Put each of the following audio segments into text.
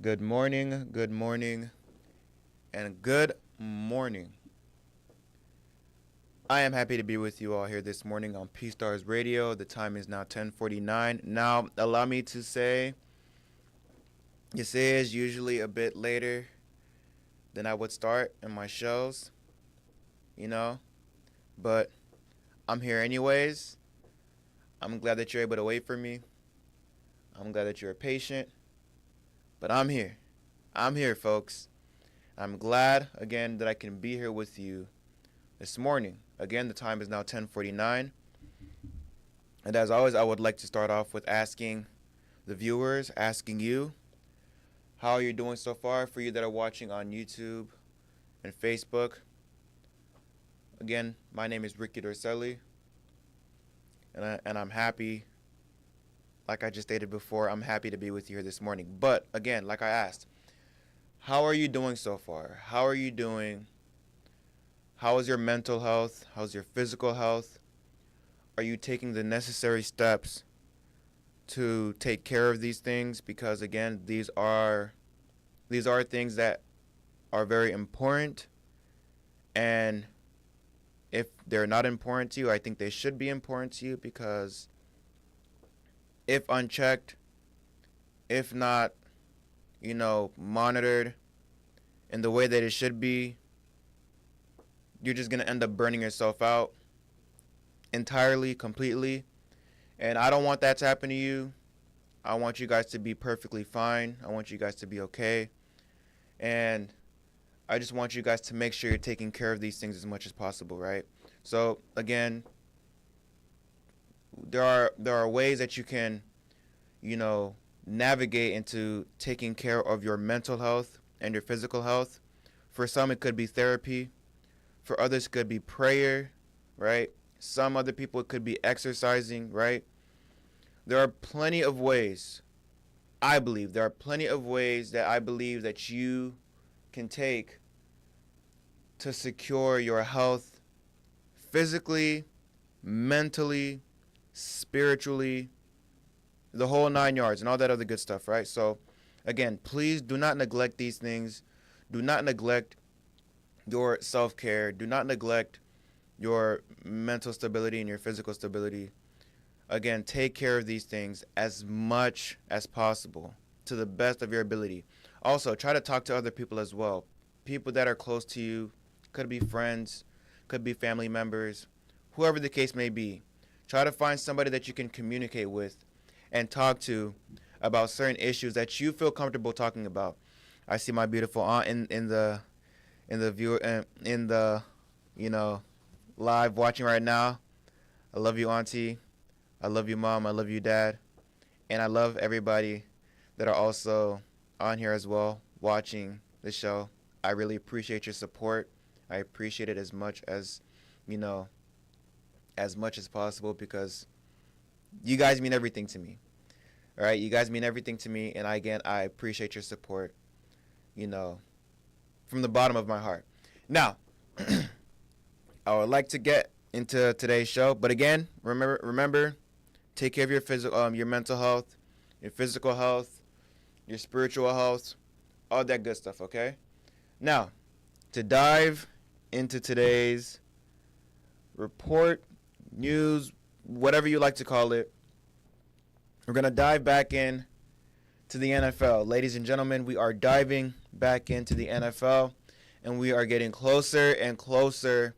good morning, and good morning. I am happy to be with you all here this morning on Pstars Radio. The time is now 10:49. Now, allow me to say, this is usually a bit later than I would start in my shows, you know, but I'm here anyways. I'm glad that you're able to wait for me. I'm glad that you're patient, but I'm here. I'm here, folks. I'm glad, again, that I can be here with you this morning. Again, the time is now 10:49. And as always, I would like to start off with asking the viewers, asking you, how are you doing so far? For you that are watching on YouTube and Facebook, again, my name is Ricky Dorselli, and I'm happy, like I just stated before, I'm happy to be with you here this morning. But again, like I asked, how are you doing so far? How are you doing? How is your mental health? How's your physical health? Are you taking the necessary steps to take care of these things? Because again, these are things that are very important, and if they're not important to you, I think they should be important to you, because if unchecked, if not, monitored in the way that it should be, you're just going to end up burning yourself out entirely, completely. And I don't want that to happen to you. I want you guys to be perfectly fine. I want you guys to be okay. And I just want you guys to make sure you're taking care of these things as much as possible, right? So again, there are ways that you can, navigate into taking care of your mental health and your physical health. For some, it could be therapy. For others, it could be prayer, right? Some other people, it could be exercising, right? There are plenty of ways, I believe, that I believe that you can take to secure your health physically, mentally, spiritually, the whole 9 yards, and all that other good stuff, right? So, again, please do not neglect these things. Do not neglect your self-care. Do not neglect your mental stability and your physical stability. Again, take care of these things as much as possible to the best of your ability. Also, try to talk to other people as well. People that are close to you, could be friends, could be family members, whoever the case may be. Try to find somebody that you can communicate with and talk to about certain issues that you feel comfortable talking about. I see my beautiful aunt in the viewer in the live watching right now. I love you, auntie. I love you, mom. I love you, dad. And I love everybody that are also on here as well watching the show. I really appreciate your support. I appreciate it as much as possible, because you guys mean everything to me. All right, you guys mean everything to me, and I appreciate your support, from the bottom of my heart. Now, I would like to get into today's show, but again, remember, take care of your mental health, your physical health, your spiritual health, all that good stuff, okay? Now, to dive into today's report, news, whatever you like to call it, we're going to dive back in to the NFL. Ladies and gentlemen, we are diving back into the NFL, and we are getting closer and closer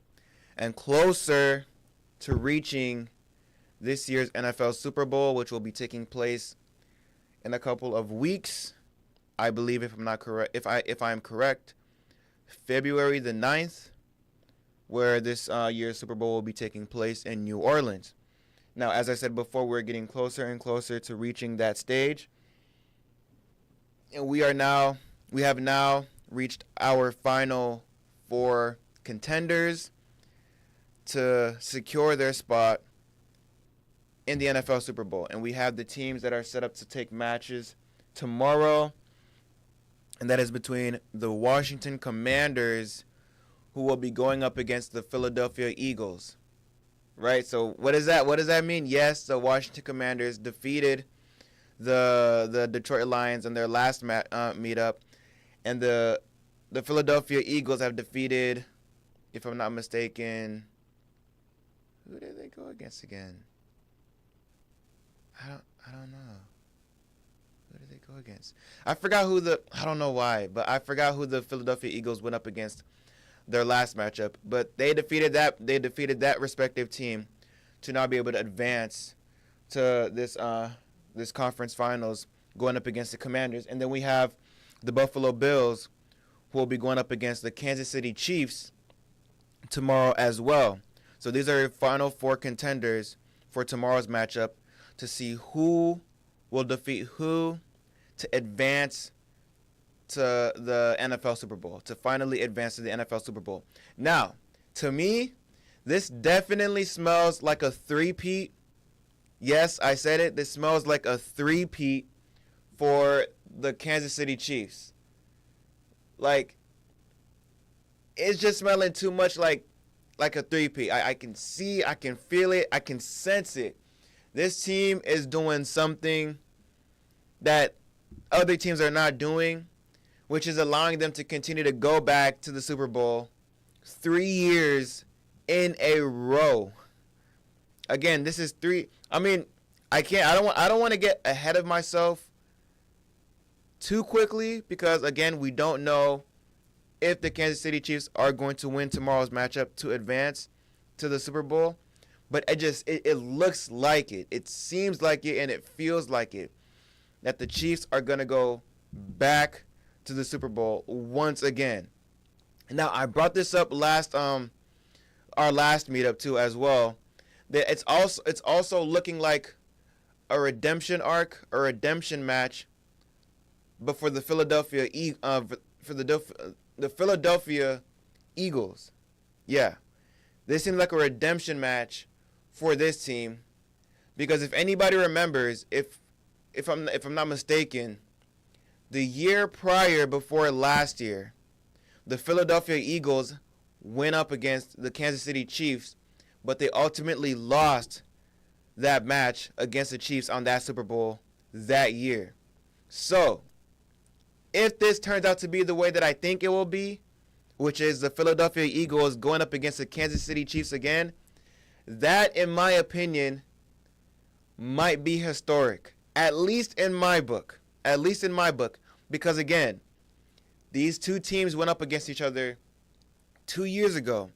and closer to reaching this year's NFL Super Bowl, which will be taking place in a couple of weeks. I believe, if I'm not correct, if I am correct, February the 9th, where this year's Super Bowl will be taking place in New Orleans. Now, as I said before, we're getting closer and closer to reaching that stage. And we have now reached our final 4 contenders to secure their spot in the NFL Super Bowl. And we have the teams that are set up to take matches tomorrow. And that is between the Washington Commanders, who will be going up against the Philadelphia Eagles. Right? So what is that? What does that mean? Yes, the Washington Commanders defeated the Detroit Lions in their last meetup, and the Philadelphia Eagles have defeated, if I'm not mistaken, who did they go against again? I don't know. Who did they go against? I forgot I don't know why, but I forgot who the Philadelphia Eagles went up against their last matchup. But they defeated that respective team to now be able to advance to this conference finals, going up against the Commanders. And then we have the Buffalo Bills, who will be going up against the Kansas City Chiefs tomorrow as well. So these are your final four contenders for tomorrow's matchup to see who will defeat who to advance to the NFL Super Bowl, to finally advance to the NFL Super Bowl. Now, to me, this definitely smells like a three-peat. Yes, I said it. This smells like a three-peat for the Kansas City Chiefs. Like, it's just smelling too much like a three-peat. I can see, I can feel it, I can sense it. This team is doing something that other teams are not doing, which is allowing them to continue to go back to the Super Bowl 3 years in a row. Again, this is three. I mean, I don't want to get ahead of myself too quickly because, again, we don't know if the Kansas City Chiefs are going to win tomorrow's matchup to advance to the Super Bowl. But it looks like it. It seems like it, and it feels like it, that the Chiefs are going to go back to the Super Bowl once again. Now, I brought this up our last meetup too as well. That it's also looking like a redemption arc, a redemption match, but for the Philadelphia Philadelphia Eagles. Yeah, this seems like a redemption match for this team, because if anybody remembers, if I'm not mistaken, the year prior, before last year, the Philadelphia Eagles went up against the Kansas City Chiefs, but they ultimately lost that match against the Chiefs on that Super Bowl that year. So, if this turns out to be the way that I think it will be, which is the Philadelphia Eagles going up against the Kansas City Chiefs again, that, in my opinion, might be historic. At least in my book. Because, again, these two teams went up against each other 2 years ago.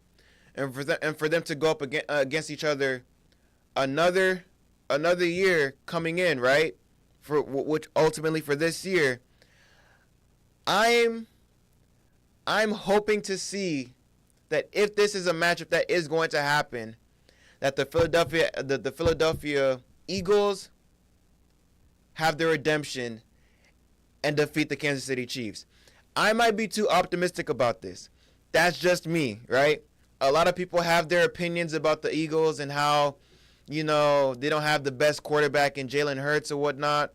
And for them to go up against each other another year coming in, right? Which ultimately for this year, I'm hoping to see that if this is a matchup that is going to happen, that the Philadelphia Eagles have their redemption and defeat the Kansas City Chiefs. I might be too optimistic about this. That's just me, right? A lot of people have their opinions about the Eagles and how, they don't have the best quarterback in Jalen Hurts or whatnot.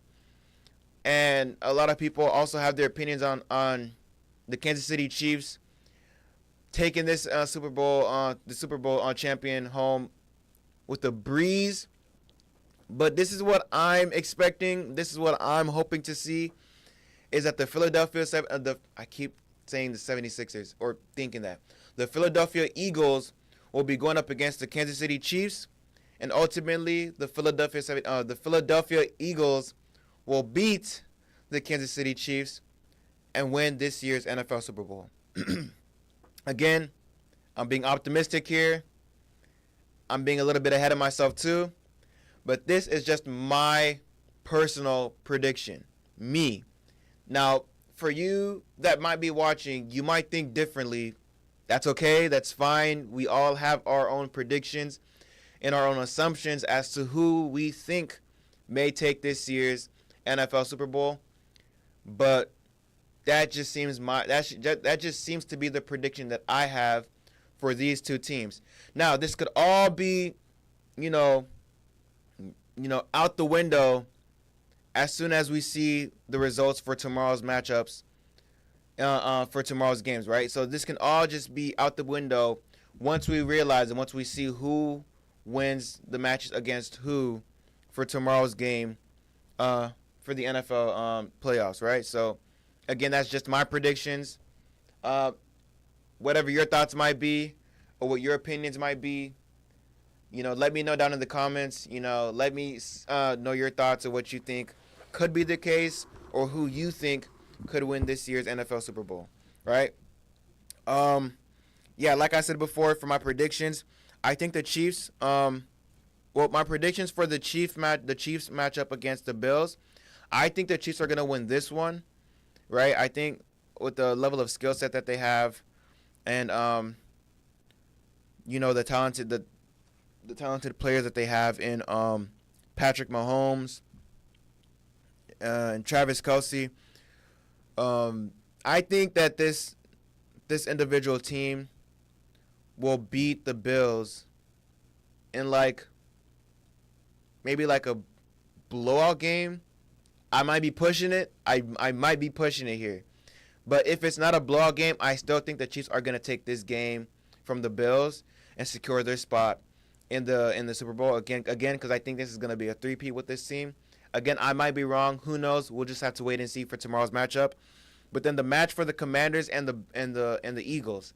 And a lot of people also have their opinions on the Kansas City Chiefs taking this Super Bowl champion home with a breeze. But this is what I'm expecting. This is what I'm hoping to see, is that I keep saying the 76ers, or thinking that the Philadelphia Eagles will be going up against the Kansas City Chiefs, and ultimately the Philadelphia Eagles will beat the Kansas City Chiefs and win this year's NFL Super Bowl. Again, I'm being optimistic here. I'm being a little bit ahead of myself too. But this is just my personal prediction. Me. Now, for you that might be watching, you might think differently. That's okay. That's fine. We all have our own predictions and our own assumptions as to who we think may take this year's NFL Super Bowl. But that just seems to be the prediction that I have for these two teams. Now, this could all be, out the window as soon as we see the results for tomorrow's matchups, for tomorrow's games, right? So this can all just be out the window once we realize and once we see who wins the matches against who for tomorrow's game, for the NFL playoffs, right? So, again, that's just my predictions. Whatever your thoughts might be or what your opinions might be, let me know down in the comments. Let me know your thoughts of what you think could be the case or who you think could win this year's NFL Super Bowl, right? Yeah, like I said before, for my predictions, I think the Chiefs. My predictions for the Chiefs matchup against the Bills, I think the Chiefs are gonna win this one, right? I think with the level of skill set that they have, and the talented players that they have in Patrick Mahomes and Travis Kelce. I think that this individual team will beat the Bills in maybe a blowout game. I might be pushing it. I might be pushing it here. But if it's not a blowout game, I still think the Chiefs are going to take this game from the Bills and secure their spot in the Super Bowl again because I think this is going to be a three-peat with this team. Again, I might be wrong. Who knows? We'll just have to wait and see for tomorrow's matchup. But then the match for the Commanders and the Eagles.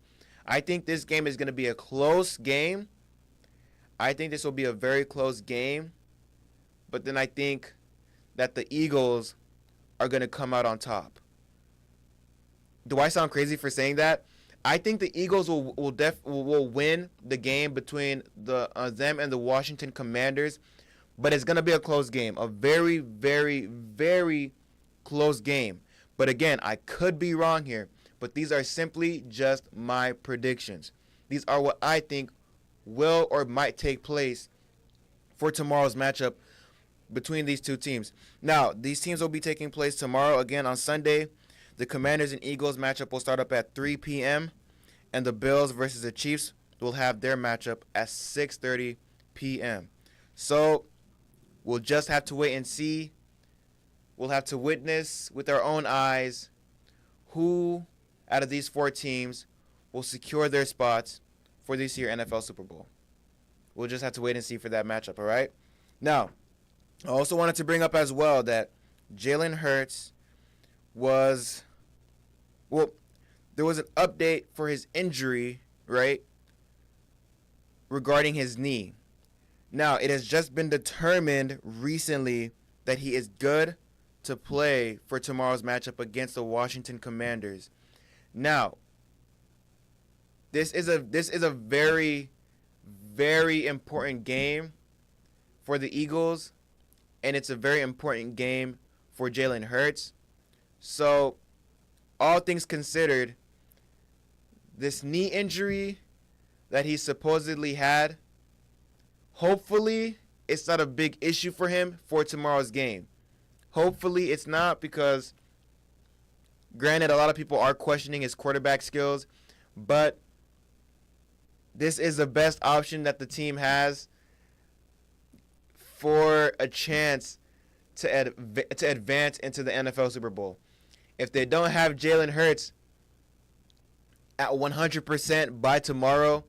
I think this game is going to be a close game. I think this will be a very close game. But then I think that the Eagles are going to come out on top. Do I sound crazy for saying that? I think the Eagles will win the game between them and the Washington Commanders, but it's going to be a close game, a very, very, very close game. But again, I could be wrong here, but these are simply just my predictions. These are what I think will or might take place for tomorrow's matchup between these two teams. Now, these teams will be taking place tomorrow again on Sunday. The Commanders and Eagles matchup will start up at 3 p.m. and the Bills versus the Chiefs will have their matchup at 6:30 p.m. So we'll just have to wait and see. We'll have to witness with our own eyes who out of these four teams will secure their spots for this year's NFL Super Bowl. We'll just have to wait and see for that matchup, all right? Now, I also wanted to bring up as well that Jalen Hurts there was an update for his injury, right, regarding his knee. Now, it has just been determined recently that he is good to play for tomorrow's matchup against the Washington Commanders. Now, this is a very, very important game for the Eagles, and it's a very important game for Jalen Hurts. So, all things considered, this knee injury that he supposedly had, hopefully it's not a big issue for him for tomorrow's game. Hopefully it's not, because granted, a lot of people are questioning his quarterback skills, but this is the best option that the team has for a chance to advance into the NFL Super Bowl. If they don't have Jalen Hurts at 100% by tomorrow,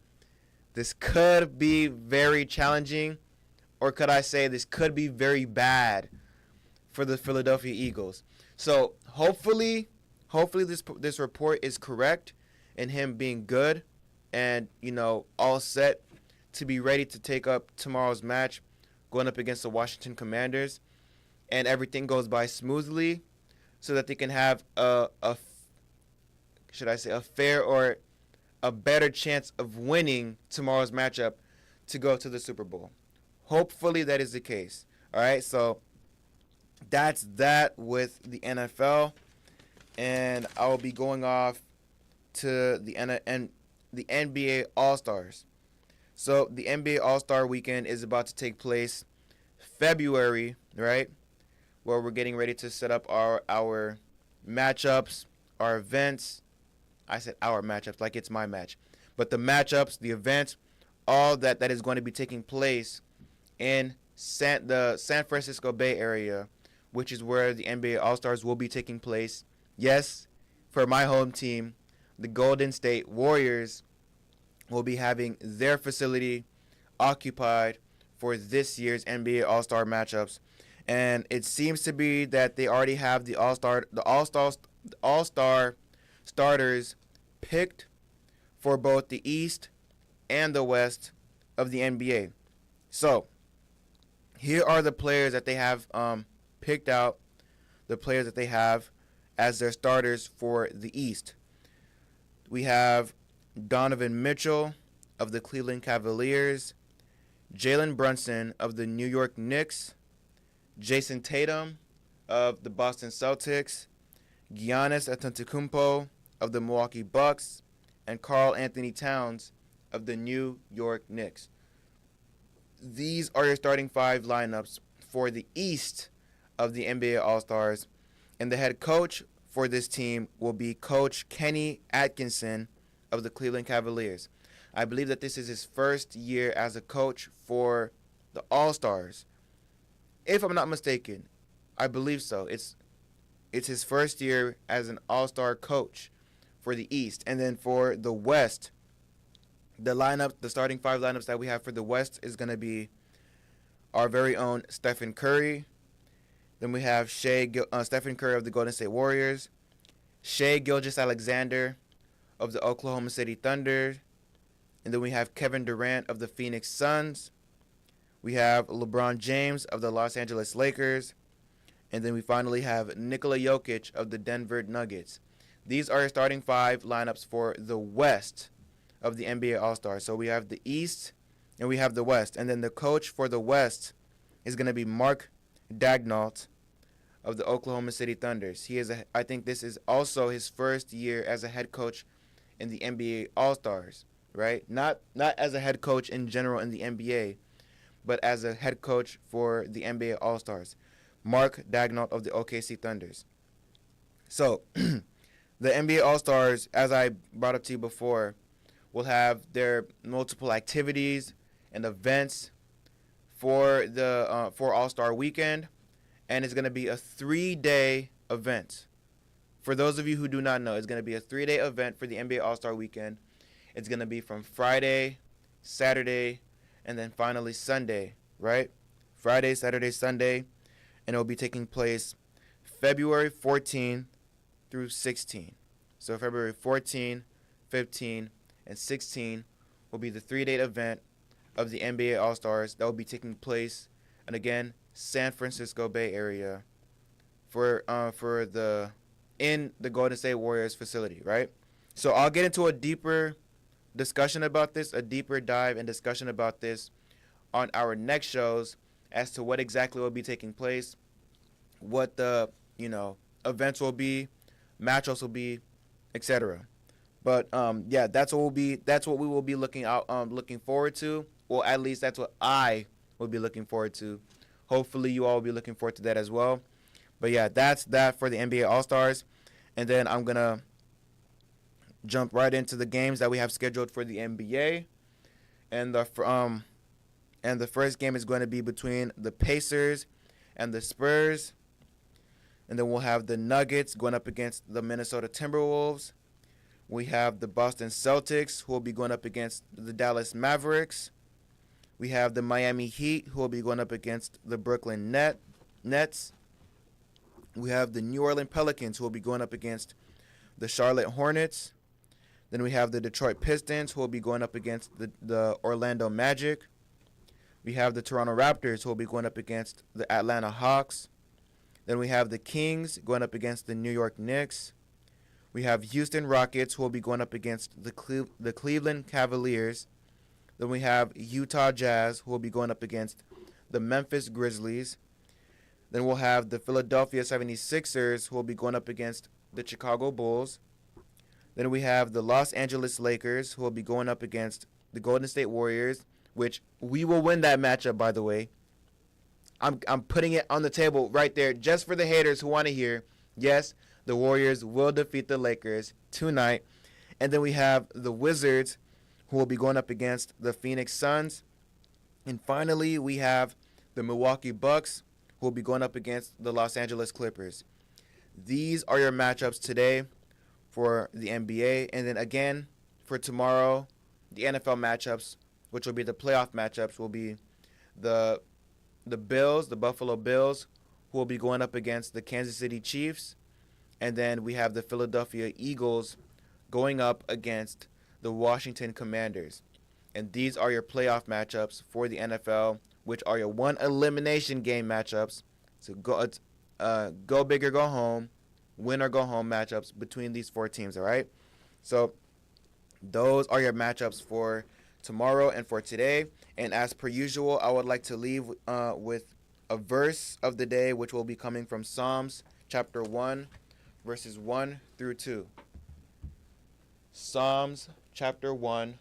this could be very challenging, or could I say this could be very bad for the Philadelphia Eagles. So hopefully this report is correct and him being good and, all set to be ready to take up tomorrow's match going up against the Washington Commanders, and everything goes by smoothly so that they can have a fair or a better chance of winning tomorrow's matchup to go to the Super Bowl. Hopefully that is the case. All right, so that's that with the NFL, and I will be going off to the NBA All-Stars. So the NBA All-Star Weekend is about to take place February, right, where we're getting ready to set up our matchups, our events. I said our matchups like it's my match. But the matchups, the events, all that is going to be taking place in the San Francisco Bay Area, which is where the NBA All-Stars will be taking place. Yes, for my home team, the Golden State Warriors will be having their facility occupied for this year's NBA All-Star matchups. And it seems to be that they already have the all-star starters picked for both the East and the West of the NBA. So, here are the players that they have picked out, the players that they have as their starters for the East. We have Donovan Mitchell of the Cleveland Cavaliers, Jalen Brunson of the New York Knicks, Jason Tatum of the Boston Celtics, Giannis Antetokounmpo of the Milwaukee Bucks, and Karl Anthony Towns of the New York Knicks. These are your starting five lineups for the East of the NBA All-Stars. And the head coach for this team will be Coach Kenny Atkinson of the Cleveland Cavaliers. I believe that this is his first year as a coach for the All-Stars. If I'm not mistaken, I believe so. It's his first year as an All-Star coach for the East. And then for the West, the starting five lineups that we have for the West is going to be our very own Stephen Curry. Then we have Stephen Curry of the Golden State Warriors, Shai Gilgeous-Alexander of the Oklahoma City Thunder, and then we have Kevin Durant of the Phoenix Suns. We have LeBron James of the Los Angeles Lakers, and then we finally have Nikola Jokic of the Denver Nuggets. These are our starting five lineups for the West of the NBA All-Stars. So we have the East and we have the West. And then the coach for the West is going to be Mark Daigneault of the Oklahoma City Thunders. I think this is also his first year as a head coach in the NBA All-Stars, right? Not as a head coach in general in the NBA, but as a head coach for the NBA All-Stars. Mark Daigneault of the OKC Thunders. So, the NBA All-Stars, as I brought up to you before, will have their multiple activities and events for the for All-Star Weekend, and it's going to be a 3-day event. For those of you who do not know, it's going to be a 3-day event for the NBA All-Star Weekend. It's going to be from Friday, Saturday, and then finally Sunday, right? Friday, Saturday, Sunday, and it will be taking place February 14 through 16. So February 14, 15, and 16 will be the 3-day event of the NBA All-Stars that will be taking place, and again, San Francisco Bay Area in the Golden State Warriors facility, right? So I'll get into a deeper discussion about this, a deeper dive and discussion about this on our next shows as to what exactly will be taking place, what the, events will be, matchups will be, etc. But that's what we will be looking forward to. Well, at least that's what I will be looking forward to. Hopefully you all will be looking forward to that as well. But yeah, that's that for the NBA All-Stars. And then I'm going to jump right into the games that we have scheduled for the NBA. And the first game is going to be between the Pacers and the Spurs. And then we'll have the Nuggets going up against the Minnesota Timberwolves. We have the Boston Celtics, who will be going up against the Dallas Mavericks. We have the Miami Heat, who will be going up against the Brooklyn Nets. We have the New Orleans Pelicans, who will be going up against the Charlotte Hornets. Then we have the Detroit Pistons, who will be going up against the Orlando Magic. We have the Toronto Raptors, who will be going up against the Atlanta Hawks. Then we have the Kings going up against the New York Knicks. We have Houston Rockets, who will be going up against the Cleveland Cavaliers. Then we have Utah Jazz, who will be going up against the Memphis Grizzlies. Then we'll have the Philadelphia 76ers, who will be going up against the Chicago Bulls. Then we have the Los Angeles Lakers, who will be going up against the Golden State Warriors, which we will win that matchup, by the way. I'm putting it on the table right there just for the haters who want to hear. Yes, the Warriors will defeat the Lakers tonight. And then we have the Wizards, who will be going up against the Phoenix Suns. And finally, we have the Milwaukee Bucks, who will be going up against the Los Angeles Clippers. These are your matchups today for the NBA. And then again, for tomorrow, the NFL matchups, which will be the playoff matchups, will be the Buffalo Bills, who will be going up against the Kansas City Chiefs. And then we have the Philadelphia Eagles going up against the Washington Commanders. And these are your playoff matchups for the NFL, which are your one elimination game matchups. So go big or go home, win or go home matchups between these four teams, all right? So those are your matchups for tomorrow and for today. And as per usual, I would like to leave with a verse of the day, which will be coming from Psalms chapter 1, verses 1 through 2. Psalms chapter 1,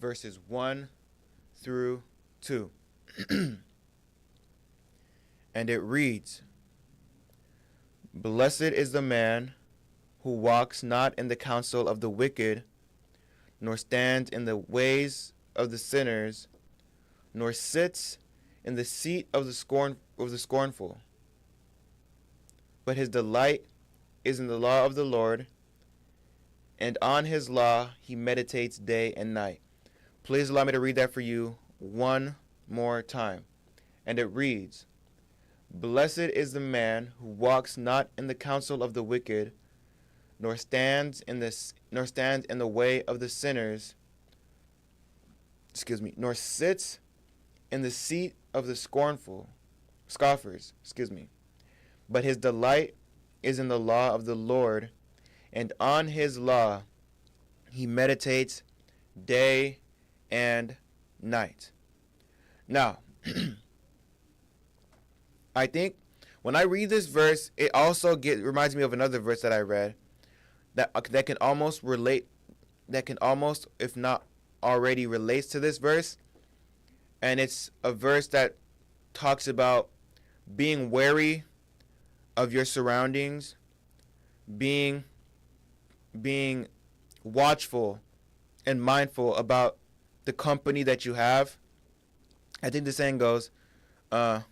verses 1 through 2. And it reads, "Blessed is the man who walks not in the counsel of the wicked, nor stands in the ways of the sinners, nor sits in the seat of the scornful. But his delight is in the law of the Lord, and on his law he meditates day and night." Please allow me to read that for you one more time. And it reads, "Blessed is the man who walks not in the counsel of the wicked, nor stands in the way of the sinners, nor sits in the seat of the scoffers, But his delight is in the law of the Lord, and on his law he meditates day and night." Now, I think when I read this verse, it also reminds me of another verse that I read that can almost, if not already, relates to this verse. And it's a verse that talks about being wary of your surroundings, being watchful and mindful about the company that you have. I think the saying goes, I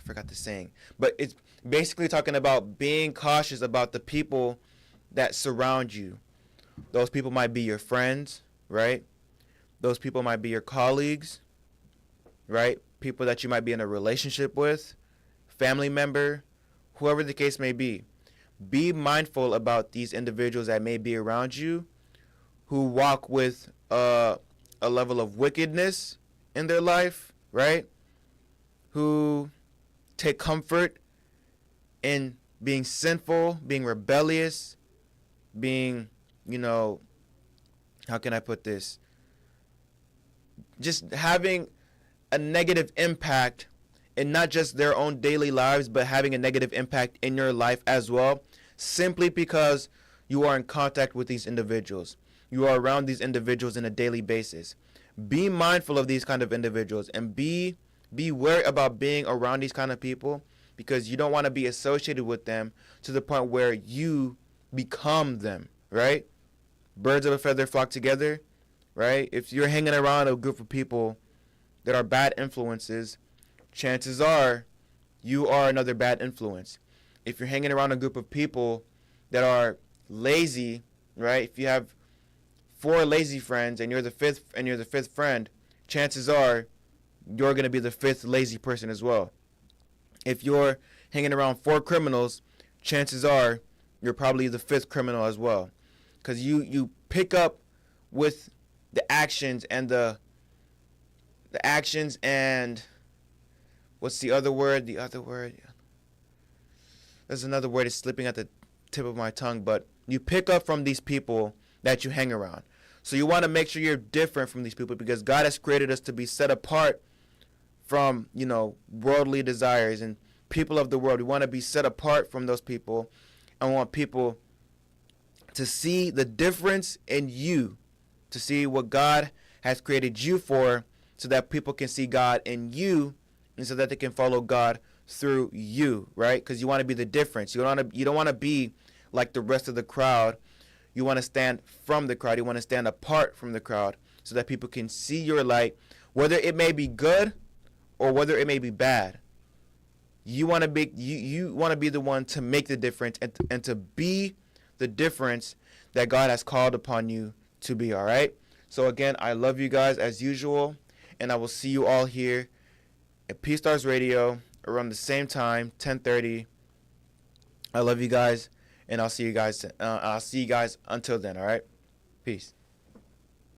forgot the saying, but it's basically talking about being cautious about the people that surround you. Those people might be your friends, right? Those people might be your colleagues, right? People that you might be in a relationship with, family member, whoever the case may be. Be mindful about these individuals that may be around you who walk with a level of wickedness in their life, right? Who take comfort in being sinful, being rebellious, being, how can I put this? Just having a negative impact in not just their own daily lives, but having a negative impact in your life as well, simply because you are in contact with these individuals. You are around these individuals on a daily basis. Be mindful of these kind of individuals and be wary about being around these kind of people, because you don't want to be associated with them to the point where you become them, right? Birds of a feather flock together, right? If you're hanging around a group of people that are bad influences, chances are you are another bad influence. If you're hanging around a group of people that are lazy, right? If you have 4 lazy friends and you're the fifth friend, chances are you're going to be the 5th lazy person as well. If you're hanging around 4 criminals, chances are you're probably the 5th criminal as well. Because you pick up with the actions and the actions and what's the other word? There's another word, it's slipping at the tip of my tongue, but you pick up from these people that you hang around. So you want to make sure you're different from these people, because God has created us to be set apart from, worldly desires and people of the world. We want to be set apart from those people, and want people to see the difference in you, to see what God has created you for, so that people can see God in you, and so that they can follow God through you, right? Because you want to be the difference. You don't want to be like the rest of the crowd. You want to stand from the crowd. You want to stand apart from the crowd, so that people can see your light, whether it may be good or whether it may be bad. You want to be the one to make the difference, and to be the difference that God has called upon you to be, all right? So again, I love you guys as usual, and I will see you all here at Pstars Radio around the same time, 10:30. I love you guys, and I'll see you guys. I'll see you guys until then. All right, peace.